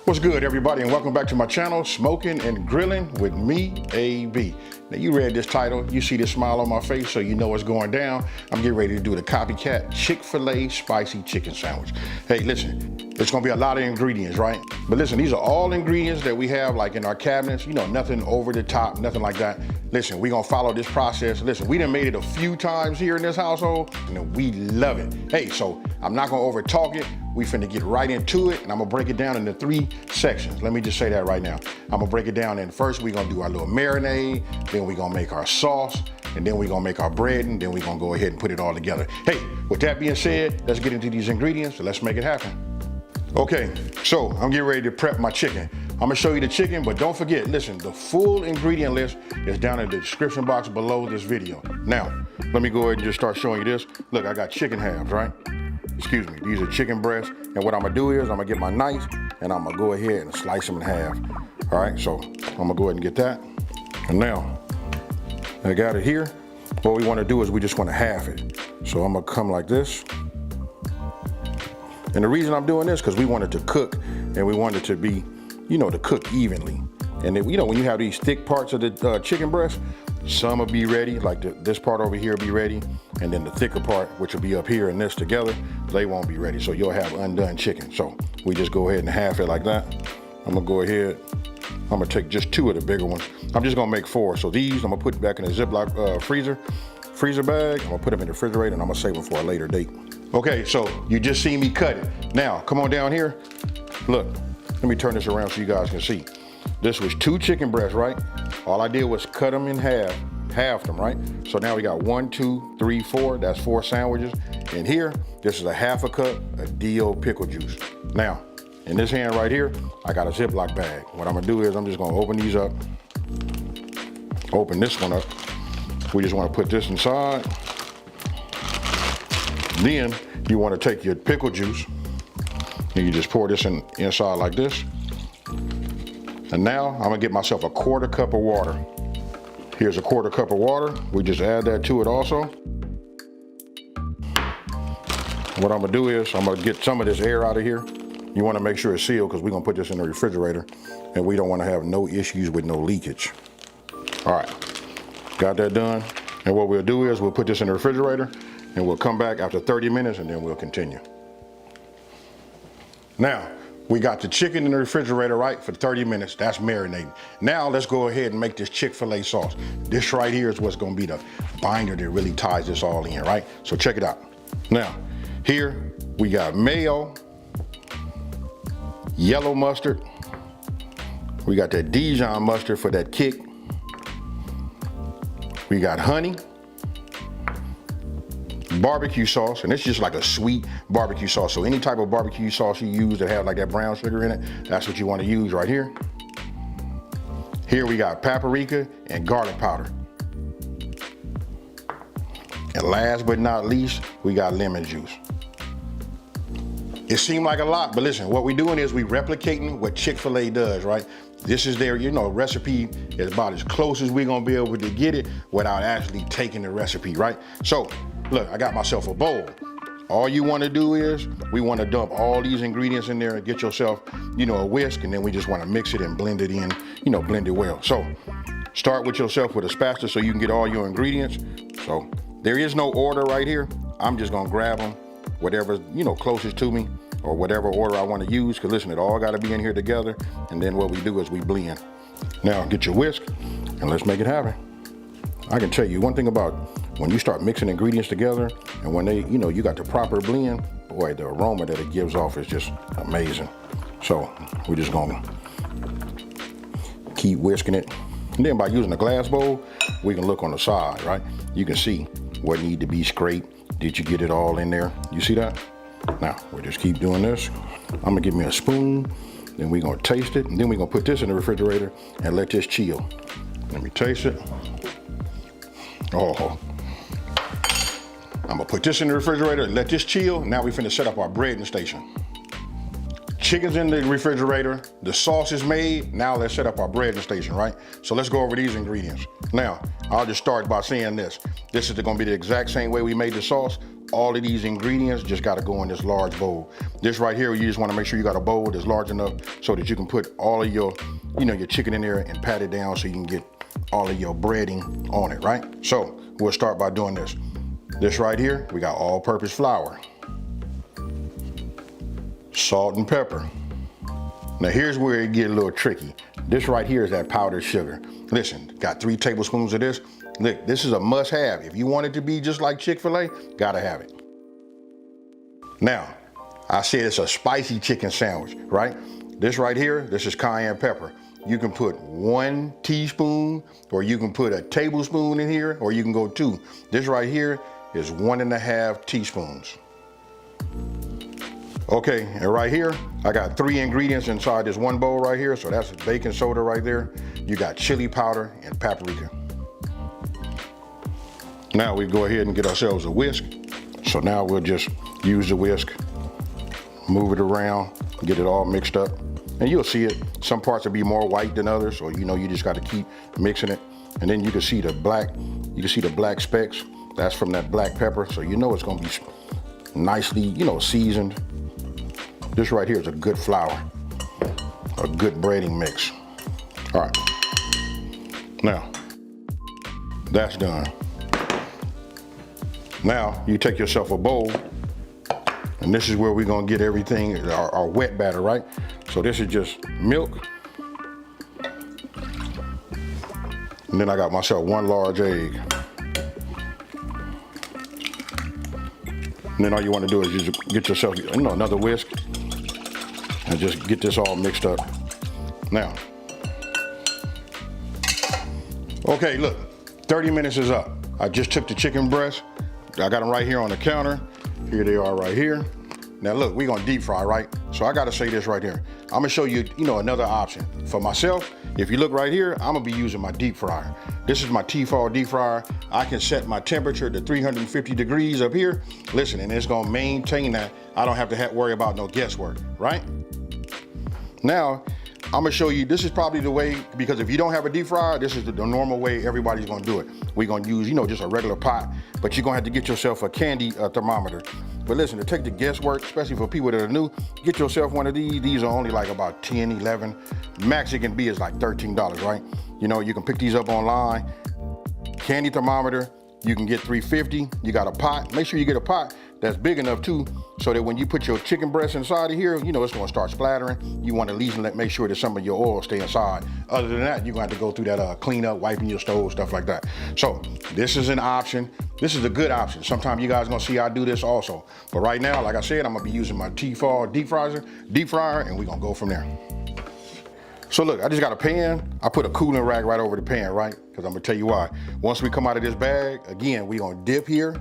What's good, everybody, and welcome back to my channel, Smoking and Grilling with me, AB. Now, you read this title, you see this smile on my face, so you know what's going down. I'm getting ready to do the copycat Chick-fil-A spicy chicken sandwich. Hey, listen, it's gonna be a lot of ingredients, right? But listen, these are all ingredients that we have like in our cabinets, you know, nothing over the top, nothing like that. Listen, we're gonna follow this process. Listen, we done made it a few times here in this household, and we love it. Hey, so I'm not gonna over talk it. We finna get right into it, and I'm gonna break it down into 3 sections. Let me just say that right now. I'm gonna break it down, and first we're gonna do our little marinade, then we're gonna make our sauce, and then we're gonna make our bread, and then we're gonna go ahead and put it all together. Hey, with that being said, let's get into these ingredients, and let's make it happen. Okay, so I'm getting ready to prep my chicken. I'm gonna show you the chicken, but don't forget, listen, the full ingredient list is down in the description box below this video. Now, let me go ahead and just start showing you this. Look, I got chicken halves, right? Excuse me, these are chicken breasts. And what I'm gonna do is I'm gonna get my knife and I'm gonna go ahead and slice them in half. All right, so I'm gonna go ahead and get that. And now, I got it here. What we wanna do is we just wanna half it. So I'm gonna come like this. And the reason I'm doing this, because we want it to cook and we want it to be, you know, to cook evenly. And then, you know, when you have these thick parts of the chicken breast, some will be ready, like this part over here will be ready, and then the thicker part, which will be up here and this together, they won't be ready. So you'll have undone chicken. So we just go ahead and half it like that. I'm gonna go ahead, I'm gonna take just 2 of the bigger ones. I'm just gonna make 4. So these, I'm gonna put back in a Ziploc freezer bag. I'm gonna put them in the refrigerator and I'm gonna save them for a later date. Okay, so you just see me cut it. Now, come on down here. Look, let me turn this around so you guys can see. This was 2 chicken breasts, right? All I did was cut them in half them, right? So now we got 1, 2, 3, 4, that's 4 sandwiches. And here, this is a half a cup of DO pickle juice. Now, in this hand right here, I got a Ziploc bag. What I'm gonna do is I'm just gonna open these up. Open this one up. We just wanna put this inside. Then you wanna take your pickle juice and you just pour this inside like this. And now I'm gonna get myself a 1/4 cup of water. Here's a 1/4 cup of water. We just add that to it also. What I'm gonna do is I'm gonna get some of this air out of here. You wanna make sure it's sealed because we're gonna put this in the refrigerator and we don't wanna have no issues with no leakage. All right, got that done. And what we'll do is we'll put this in the refrigerator and we'll come back after 30 minutes and then we'll continue. Now, we got the chicken in the refrigerator, right, for 30 minutes. That's marinating. Now let's go ahead and make this Chick-fil-A sauce. This right here is what's gonna be the binder that really ties this all in, right? So check it out. Now, here we got mayo, yellow mustard. We got that Dijon mustard for that kick. We got honey, barbecue sauce, and it's just like a sweet barbecue sauce. So any type of barbecue sauce you use that have like that brown sugar in it, that's what you want to use right here. Here we got paprika and garlic powder. And last but not least, we got lemon juice. It seemed like a lot, but listen, what we're doing is we replicating what Chick-fil-A does, right? This is their, you know, recipe is about as close as we're gonna be able to get it without actually taking the recipe, right? So, look, I got myself a bowl. All you wanna do is, we wanna dump all these ingredients in there and get yourself, you know, a whisk, and then we just wanna mix it and blend it in, you know, blend it well. So, start with yourself with a spatula so you can get all your ingredients. So, there is no order right here. I'm just gonna grab them, whatever's, you know, closest to me, or whatever order I wanna use, because listen, it all gotta be in here together, and then what we do is we blend. Now, get your whisk, and let's make it happen. I can tell you one thing about when you start mixing ingredients together, and when they, you know, you got the proper blend, boy, the aroma that it gives off is just amazing. So, we're just gonna keep whisking it. And then by using a glass bowl, we can look on the side, right? You can see what need to be scraped. Did you get it all in there? You see that? Now, we'll just keep doing this. I'm gonna get me a spoon, then we're gonna taste it, and then we're gonna put this in the refrigerator and let this chill. Let me taste it. Oh, I'm gonna put this in the refrigerator and let this chill. Now we finna set up our breading station. Chicken's in the refrigerator, the sauce is made, now let's set up our breading station, right? So let's go over these ingredients. Now, I'll just start by saying this. This is gonna be the exact same way we made the sauce. all of these ingredients just gotta go in this large bowl. This right here, you just wanna make sure you got a bowl that's large enough so that you can put all of your, your chicken in there and pat it down so you can get all of your breading on it, right? So we'll start by doing this. This right here, we got all-purpose flour, salt and pepper. Now here's where it get a little tricky. This right here is that powdered sugar. Listen, got 3 tablespoons of this. Look, this is a must-have. If you want it to be just like Chick-fil-A, gotta have it. Now, I said it's a spicy chicken sandwich, right? This right here, this is cayenne pepper. You can put 1 teaspoon, or you can put a tablespoon in here, or you can go 2. This right here is 1.5 teaspoons. Okay, and right here, I got 3 ingredients inside this one bowl right here. So that's baking soda right there. You got chili powder and paprika. Now we go ahead and get ourselves a whisk. So now we'll just use the whisk, move it around, get it all mixed up. And you'll see it, some parts will be more white than others, so you just gotta keep mixing it. And then you can see the black specks. That's from that black pepper, so you know it's gonna be nicely, seasoned. This right here is a good flour, a good breading mix. All right, now that's done. Now you take yourself a bowl, and this is where we're gonna get everything, our wet batter, right? So this is just milk. And then I got myself 1 large egg. And then all you want to do is just get yourself, another whisk and just get this all mixed up. Now, okay, look, 30 minutes is up. I just took the chicken breast. I got them right here on the counter. Here they are right here. Now look, we're gonna deep fry, right? So I gotta say this right here. I'm gonna show you, another option. For myself, if you look right here, I'm gonna be using my deep fryer. This is my Tefal deep fryer. I can set my temperature to 350 degrees up here. Listen, and it's gonna maintain that. I don't have to worry about no guesswork, right? Now, I'm gonna show you, this is probably the way, because if you don't have a deep fryer, this is the normal way everybody's gonna do it. We're gonna use, just a regular pot, but you're gonna have to get yourself a candy thermometer. But listen, to take the guesswork, especially for people that are new, get yourself one of these. These are only like about 10, 11. Max it can be is like $13, right? You can pick these up online. Candy thermometer, you can get 350. You got a pot, make sure you get a pot that's big enough too, so that when you put your chicken breast inside of here, it's gonna start splattering. You want to at least make sure that some of your oil stay inside. Other than that, you're gonna have to go through that cleanup, wiping your stove, stuff like that. So this is an option. This is a good option. Sometimes you guys gonna see I do this also. But right now, like I said, I'm gonna be using my Tefal deep fryer, and we're gonna go from there. So look, I just got a pan. I put a cooling rack right over the pan, right? Because I'm gonna tell you why. Once we come out of this bag, again, we're gonna dip here,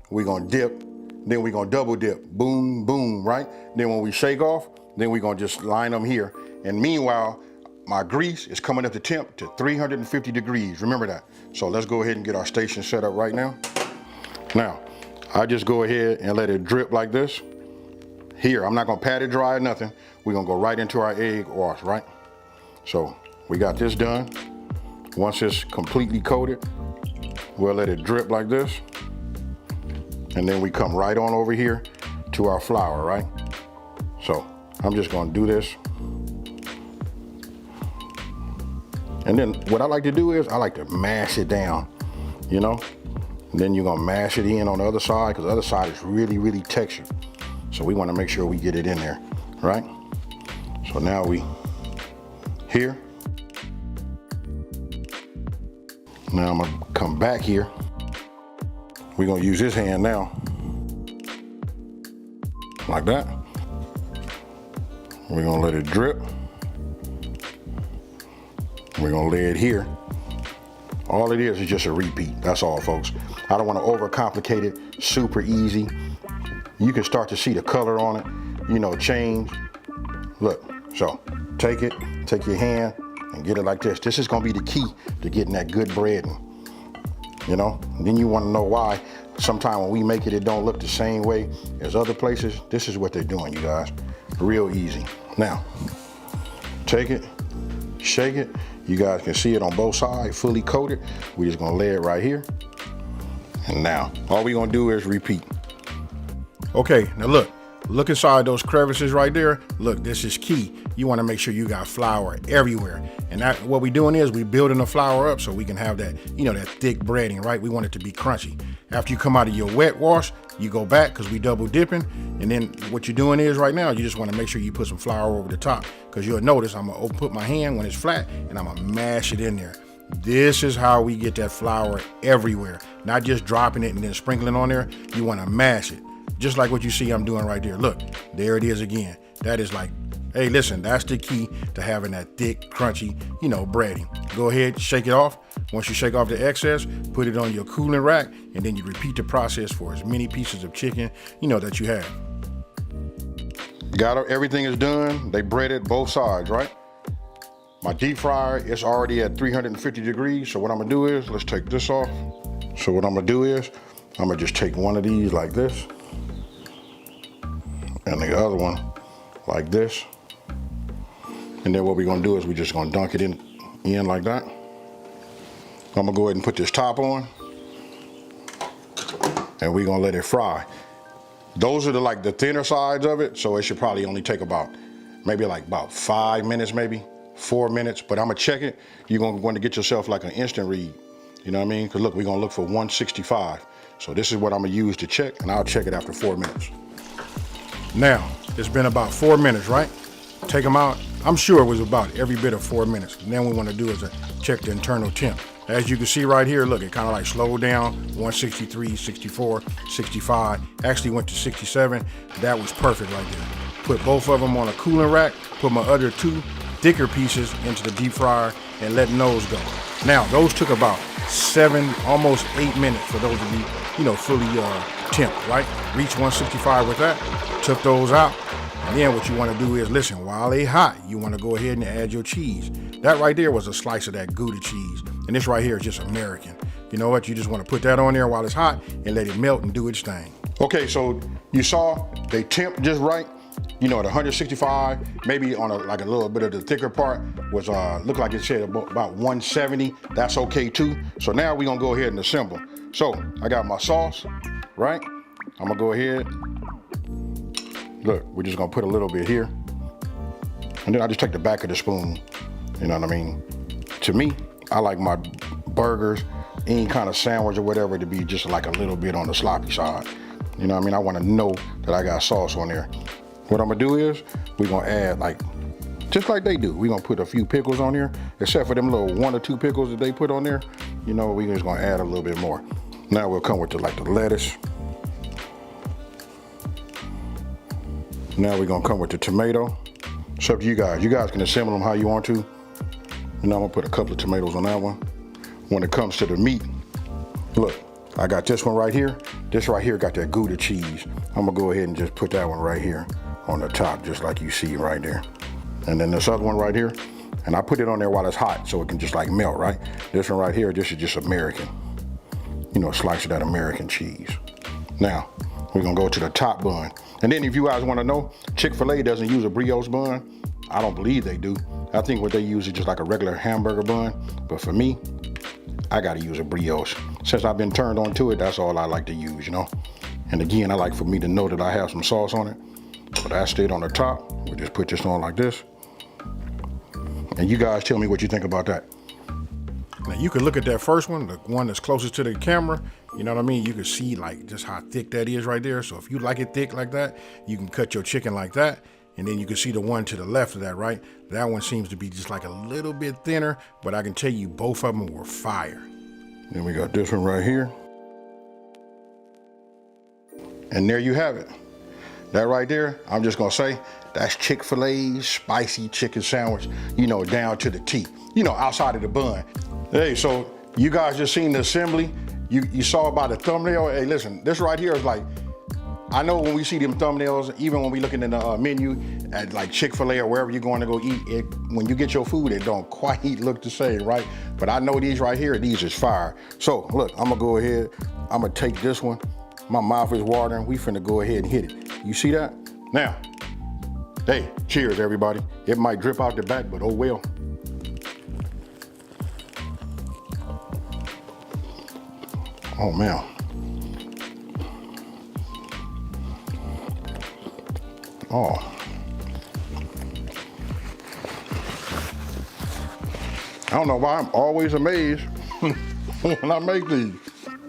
we're gonna dip, then we're gonna double dip, boom, boom, right? Then when we shake off, then we're gonna just line them here. And meanwhile, my grease is coming up the temp to 350 degrees, remember that. So let's go ahead and get our station set up right now. Now, I just go ahead and let it drip like this. Here, I'm not gonna pat it dry or nothing. We're gonna go right into our egg wash, right? So we got this done. Once it's completely coated, we'll let it drip like this. And then we come right on over here to our flour, right? So I'm just gonna do this. And then what I like to do is I like to mash it down, And then you're gonna mash it in on the other side, because the other side is really, really textured. So we wanna make sure we get it in there, right? So now we here. Now I'm gonna come back here. We're gonna use this hand now, like that. We're gonna let it drip. We're gonna lay it here. All it is just a repeat, that's all, folks. I don't wanna overcomplicate it, super easy. You can start to see the color on it, change. Look, so take your hand and get it like this. This is gonna be the key to getting that good breading. And then you want to know why sometimes when we make it, it don't look the same way as other places. This is what they're doing, you guys. Real easy. Now, take it, shake it. You guys can see it on both sides, fully coated. We're just gonna lay it right here. And now, all we're gonna do is repeat. Okay, now look inside those crevices right there. Look, this is key. You want to make sure you got flour everywhere. And that, what we're doing is we building the flour up so we can have that, you know, that thick breading, right? We want it to be crunchy. After you come out of your wet wash, you go back because we double dipping. And then what you're doing is right now, you just want to make sure you put some flour over the top, because you'll notice I'm going to put my hand when it's flat and I'm going to mash it in there. This is how we get that flour everywhere, not just dropping it and then sprinkling on there. You want to mash it. Just like what you see I'm doing right there. Look, there it is again. That is like, hey, listen, that's the key to having that thick, crunchy, you know, breading. Go ahead, shake it off. Once you shake off the excess, put it on your cooling rack, and then you repeat the process for as many pieces of chicken, you know, that you have. Everything is done. They breaded both sides, right? My deep fryer is already at 350 degrees. So what I'm gonna do is, let's take this off. So what I'm gonna do is, I'm gonna just take one of these like this, and the other one like this. And then what we're gonna do is we're just gonna dunk it in like that. I'm gonna go ahead and put this top on, and we're gonna let it fry. Those are like the thinner sides of it, so it should probably only take maybe about 5 minutes, maybe 4 minutes, but I'm gonna check it. You're going to get yourself like an instant read. You know what I mean? Because look, we're gonna look for 165. So this is what I'm gonna use to check, and I'll check it after 4 minutes. Now, it's been about 4 minutes, right? Take them out. I'm sure it was about every bit of 4 minutes. And then what we want to do is check the internal temp. As you can see right here, look, it kind of like slowed down, 163, 64, 65, actually went to 67. That was perfect right there. Put both of them on a cooling rack, put my other two thicker pieces into the deep fryer and letting those go. Now, those took about 7, almost 8 minutes for those to be, you know, fully temped, right? Reach 165 with that, took those out. And then what you want to do is, listen, while they hot, you want to go ahead and add your cheese. That right there was a slice of that Gouda cheese. And this right here is just American. You know what? You just want to put that on there while it's hot and let it melt and do its thing. Okay, so you saw they temp just right. You know, at 165, maybe on like a little bit of the thicker part was, looked like it said about 170. That's okay too. So now we're gonna go ahead and assemble. So I got my sauce, right? I'm gonna go ahead. Look, we're just gonna put a little bit here. And then I just take the back of the spoon. You know what I mean? To me, I like my burgers, any kind of sandwich or whatever, to be just like a little bit on the sloppy side. You know what I mean? I wanna know that I got sauce on there. What I'm gonna do is, we're gonna add just like they do. We're gonna put a few pickles on here, except for them little 1 or 2 pickles that they put on there. You know, we're just gonna add a little bit more. Now we'll come with the lettuce. Now we're gonna come with the tomato. It's up to you guys. You guys can assemble them how you want to. And I'm gonna put a couple of tomatoes on that one. When it comes to the meat, look, I got this one right here. This right here got that Gouda cheese. I'm gonna go ahead and just put that one right here on the top, just like you see right there. And then this other one right here, and I put it on there while it's hot so it can just like melt, right? This one right here, this is just American. You know, slice of that American cheese. Now, we're gonna go to the top bun. And then if you guys wanna know, Chick-fil-A doesn't use a brioche bun. I don't believe they do. I think what they use is just like a regular hamburger bun. But for me, I gotta use a brioche. Since I've been turned on to it, that's all I like to use, you know? And again, I like for me to know that I have some sauce on it. So that's it on the top. We'll just put this on like this. And you guys tell me what you think about that. Now you can look at that first one, the one that's closest to the camera. You know what I mean? You can see like just how thick that is right there. So if you like it thick like that, you can cut your chicken like that. And then you can see the one to the left of that, right? That one seems to be just like a little bit thinner, but I can tell you both of them were fire. Then we got this one right here. And there you have it. That right there, I'm just gonna say, that's Chick-fil-A's spicy chicken sandwich, you know, down to the T, you know, outside of the bun. Hey, so you guys just seen the assembly. You saw about the thumbnail. Hey, listen, this right here is like, I know when we see them thumbnails, even when we looking in the menu at like Chick-fil-A or wherever you're going to go eat, when you get your food, it don't quite look the same, right? But I know these right here, these is fire. So look, I'm gonna go ahead, I'm gonna take this one. My mouth is watering. We finna go ahead and hit it. You see that? Now, hey, cheers everybody. It might drip out the back, but oh well. Oh man. Oh. I don't know why I'm always amazed when I make these.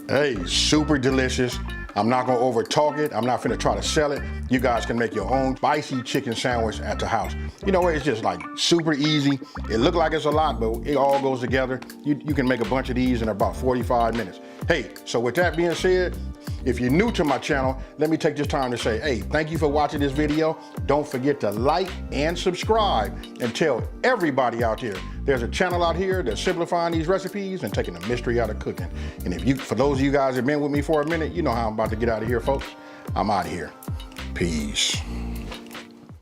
Hey, super delicious. I'm not gonna over talk it. I'm not finna try to sell it. You guys can make your own spicy chicken sandwich at the house. You know, it's just like super easy. It look like it's a lot, but it all goes together. You can make a bunch of these in about 45 minutes. Hey, so with that being said, if you're new to my channel, let me take this time to say, hey, thank you for watching this video. Don't forget to like and subscribe and tell everybody out there there's a channel out here that's simplifying these recipes and taking the mystery out of cooking. And if you, for those of you guys that have been with me for a minute, you know how I'm about to get out of here, folks. I'm out of here. Peace.